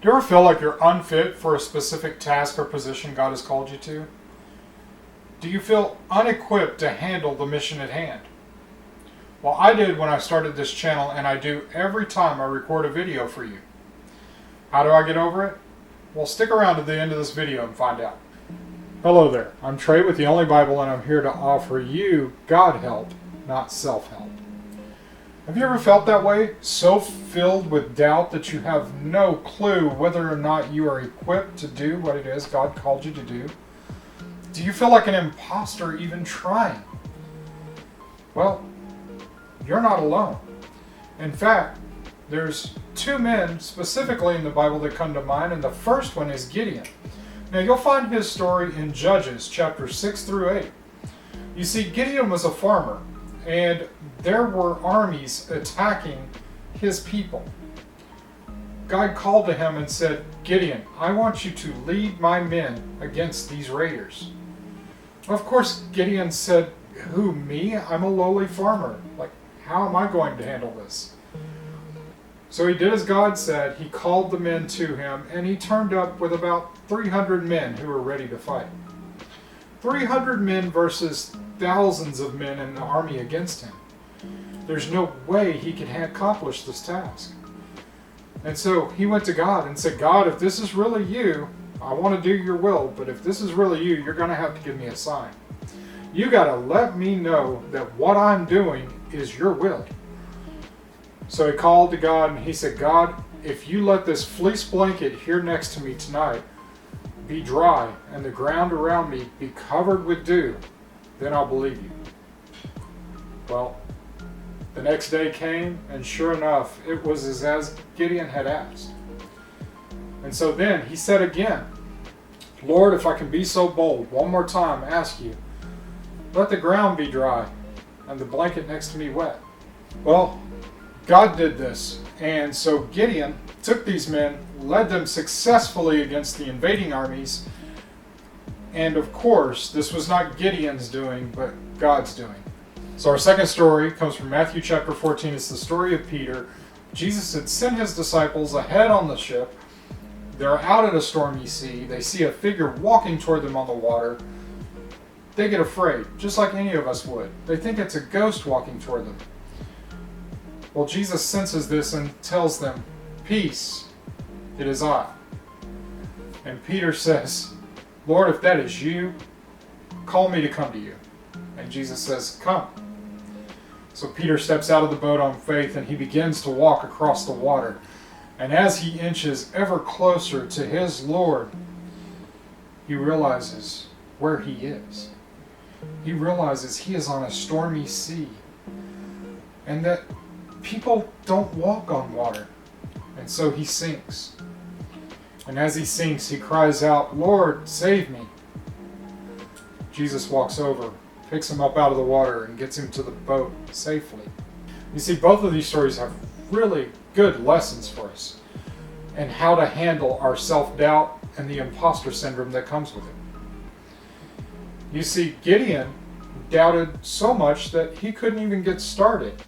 Do you ever feel like you're unfit for a specific task or position God has called you to? Do you feel unequipped to handle the mission at hand? Well, I did when I started this channel, and I do every time I record a video for you. How do I get over it? Well, stick around to the end of this video and find out. Hello there, I'm Trey with The Only Bible, and I'm here to offer you God help, not self-help. Have you ever felt that way? So filled with doubt that you have no clue whether or not you are equipped to do what it is God called you to do? Do you feel like an imposter even trying? Well, you're not alone. In fact, there's two men specifically in the Bible that come to mind, and the first one is Gideon. Now you'll find his story in Judges chapters 6 through 8. You see, Gideon was a farmer, and there were armies attacking his people. God called to him and said, "Gideon, I want you to lead my men against these raiders." Of course, Gideon said, "Who, me? I'm a lowly farmer. How am I going to handle this?" So he did as God said. He called the men to him, and he turned up with about 300 men who were ready to fight. 300 men versus thousands of men in the army against him. There's no way he could accomplish this task. And so he went to God and said, "God, if this is really you, I want to do your will, but if this is really you, you're going to have to give me a sign. You got to let me know that what I'm doing is your will." So he called to God and he said, "God, if you let this fleece blanket here next to me tonight be dry and the ground around me be covered with dew, then I'll believe you." Well, the next day came, and sure enough, it was as Gideon had asked. And so then he said again, "Lord, if I can be so bold, one more time, ask you, let the ground be dry and the blanket next to me wet." Well, God did this, and so Gideon took these men, led them successfully against the invading armies, and of course, this was not Gideon's doing, but God's doing. So our second story comes from Matthew chapter 14. It's the story of Peter. Jesus had sent his disciples ahead on the ship. They're out at a stormy sea. They see a figure walking toward them on the water. They get afraid, just like any of us would. They think it's a ghost walking toward them. Well, Jesus senses this and tells them, "Peace, it is I." And Peter says, "Lord, if that is you, call me to come to you." And Jesus says, "Come." So Peter steps out of the boat on faith, and he begins to walk across the water. And as he inches ever closer to his Lord, he realizes where he is. He realizes he is on a stormy sea, and that people don't walk on water. And so he sinks. And as he sinks, he cries out, "Lord, save me." Jesus walks over, picks him up out of the water, and gets him to the boat safely. You see, both of these stories have really good lessons for us and how to handle our self-doubt and the imposter syndrome that comes with it. You see, Gideon doubted so much that he couldn't even get started.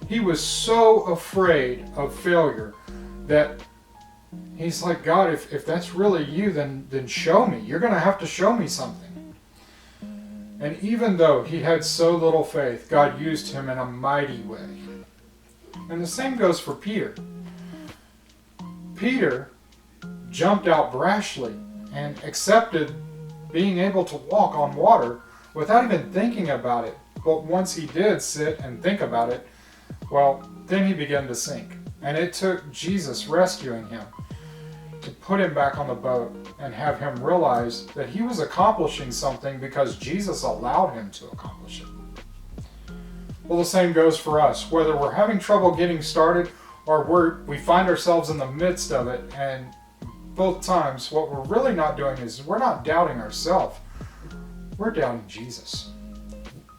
He was so afraid of failure that he's like, "God, if that's really you, then show me. You're going to have to show me something." And even though he had so little faith, God used him in a mighty way. And the same goes for Peter. Peter jumped out brashly and accepted being able to walk on water without even thinking about it. But once he did sit and think about it, well, then he began to sink. And it took Jesus rescuing him to put him back on the boat and have him realize that he was accomplishing something because Jesus allowed him to accomplish it. Well, the same goes for us. Whether we're having trouble getting started or we find ourselves in the midst of it, and both times what we're really not doing is we're not doubting ourselves. We're doubting Jesus.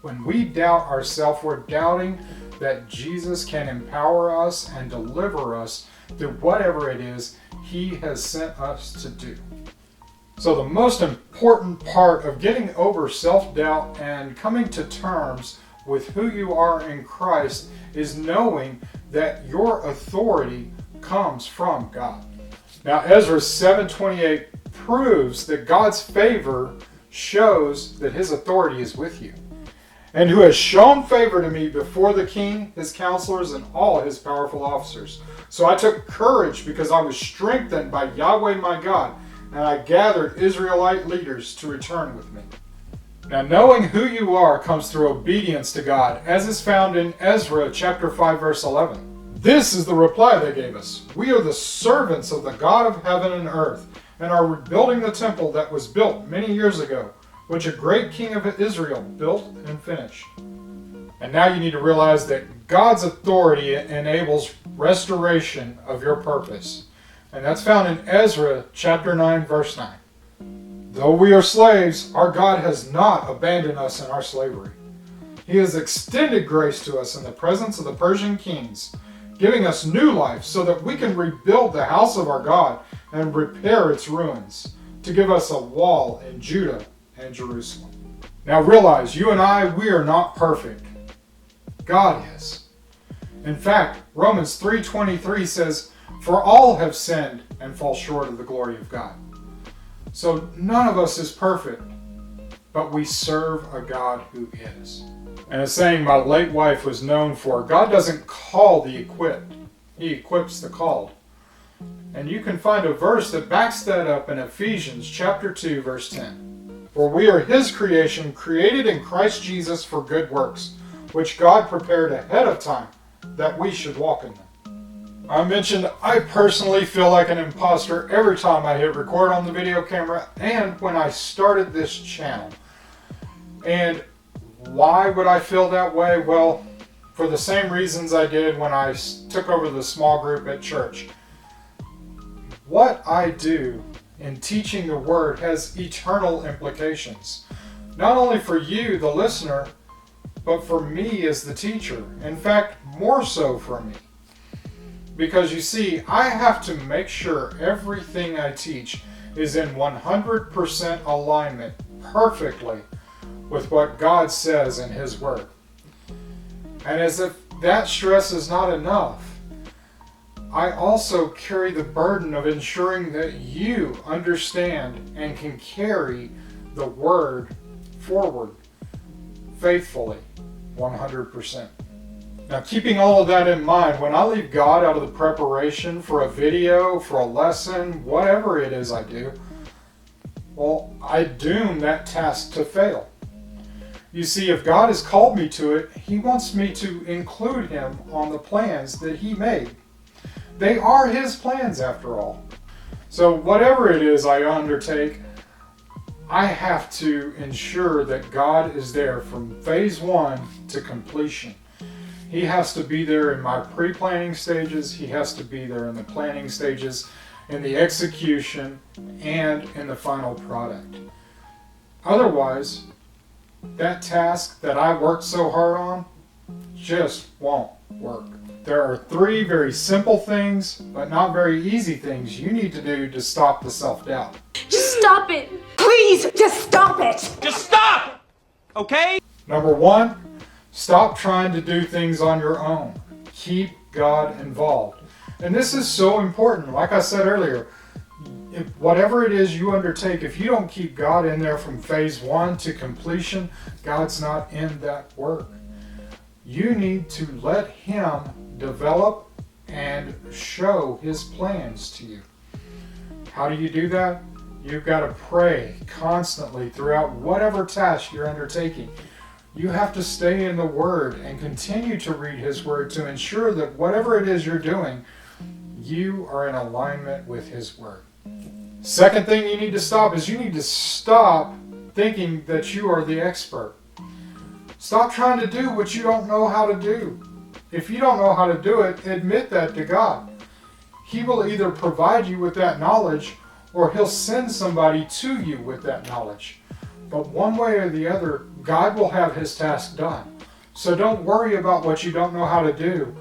When we doubt ourselves, we're doubting that Jesus can empower us and deliver us through whatever it is He has sent us to do. So the most important part of getting over self-doubt and coming to terms with who you are in Christ is knowing that your authority comes from God. Now Ezra 7:28 proves that God's favor shows that his authority is with you, and who has shown favor to me before the king, his counselors, and all his powerful officers. So I took courage because I was strengthened by Yahweh my God, and I gathered Israelite leaders to return with me. Now knowing who you are comes through obedience to God, as is found in Ezra chapter 5 verse 11. This is the reply they gave us. We are the servants of the God of heaven and earth, and are rebuilding the temple that was built many years ago, which a great king of Israel built and finished. And now you need to realize that God's authority enables restoration of your purpose. And that's found in Ezra chapter 9 verse 9. Though we are slaves, our God has not abandoned us in our slavery. He has extended grace to us in the presence of the Persian kings, giving us new life so that we can rebuild the house of our God and repair its ruins, to give us a wall in Judah and Jerusalem. Now realize, you and I, we are not perfect. God is. In fact, Romans 3:23 says, "For all have sinned and fall short of the glory of God." So none of us is perfect, but we serve a God who is. And a saying my late wife was known for, God doesn't call the equipped, he equips the called. And you can find a verse that backs that up in Ephesians chapter 2 verse 10. For we are his creation, created in Christ Jesus for good works, which God prepared ahead of time that we should walk in them. I mentioned I personally feel like an imposter every time I hit record on the video camera and when I started this channel. And why would I feel that way? Well, for the same reasons I did when I took over the small group at church. What I do in teaching the Word has eternal implications. Not only for you, the listener, but for me as the teacher. In fact, more so for me. Because you see, I have to make sure everything I teach is in 100% alignment perfectly with what God says in his Word. And as if that stress is not enough, I also carry the burden of ensuring that you understand and can carry the Word forward faithfully, 100%. Now, keeping all of that in mind, when I leave God out of the preparation for a video, for a lesson, whatever it is I do, well, I doom that task to fail. You see, if God has called me to it, he wants me to include him on the plans that he made. They are his plans, after all. So whatever it is I undertake, I have to ensure that God is there from phase 1 to completion. He has to be there in my pre-planning stages, he has to be there in the planning stages, in the execution, and in the final product. Otherwise, that task that I worked so hard on just won't work. There are 3 very simple things, but not very easy things you need to do to stop the self-doubt. Just stop it! Please, just stop it! Just stop! Okay? Number 1, stop trying to do things on your own. Keep God involved. And this is so important. Like I said earlier, if whatever it is you undertake, if you don't keep God in there from phase 1 to completion, God's not in that work. You need to let him develop and show his plans to you. How do you do that? You've got to pray constantly throughout whatever task you're undertaking. You have to stay in the Word and continue to read his Word to ensure that whatever it is you're doing, you are in alignment with his Word. Second thing you need to stop is you need to stop thinking that you are the expert. Stop trying to do what you don't know how to do. If you don't know how to do it, admit that to God. He will either provide you with that knowledge or he'll send somebody to you with that knowledge. But one way or the other, God will have his task done. So don't worry about what you don't know how to do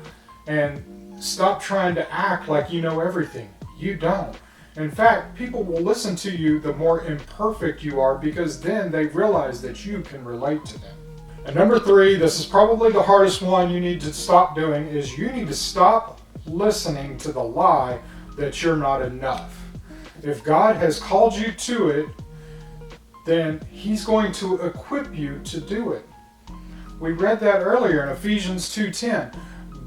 and stop trying to act like you know everything. You don't. In fact, people will listen to you the more imperfect you are because then they realize that you can relate to them. And number 3, this is probably the hardest one you need to stop doing, is you need to stop listening to the lie that you're not enough. If God has called you to it, then He's going to equip you to do it. We read that earlier in Ephesians 2:10.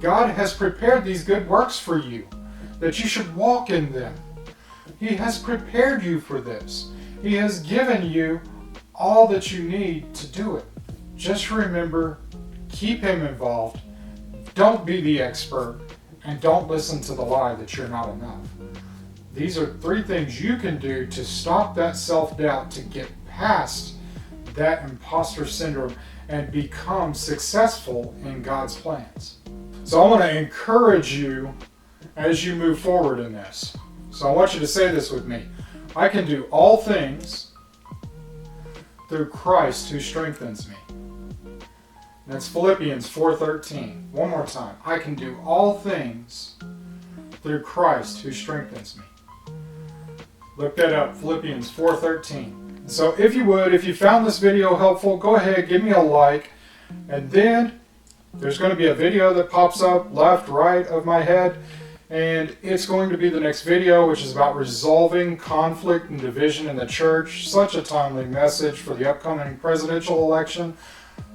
God has prepared these good works for you, that you should walk in them. He has prepared you for this. He has given you all that you need to do it. Just remember, keep Him involved. Don't be the expert, and don't listen to the lie that you're not enough. These are 3 things you can do to stop that self-doubt, to get past that imposter syndrome and become successful in God's plans. So I want to encourage you as you move forward in this. So I want you to say this with me. I can do all things through Christ who strengthens me. That's Philippians 4:13. One more time. I can do all things through Christ who strengthens me. Look that up, Philippians 4:13. So if you would, if you found this video helpful, go ahead, give me a like, and then there's going to be a video that pops up left, right of my head, and it's going to be the next video, which is about resolving conflict and division in the church. Such a timely message for the upcoming presidential election.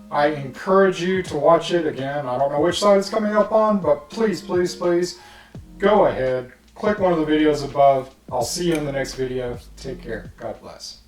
I encourage you to watch it. Again, I don't know which side it's coming up on, but please, please, please go ahead. Click one of the videos above. I'll see you in the next video. Take care. God bless.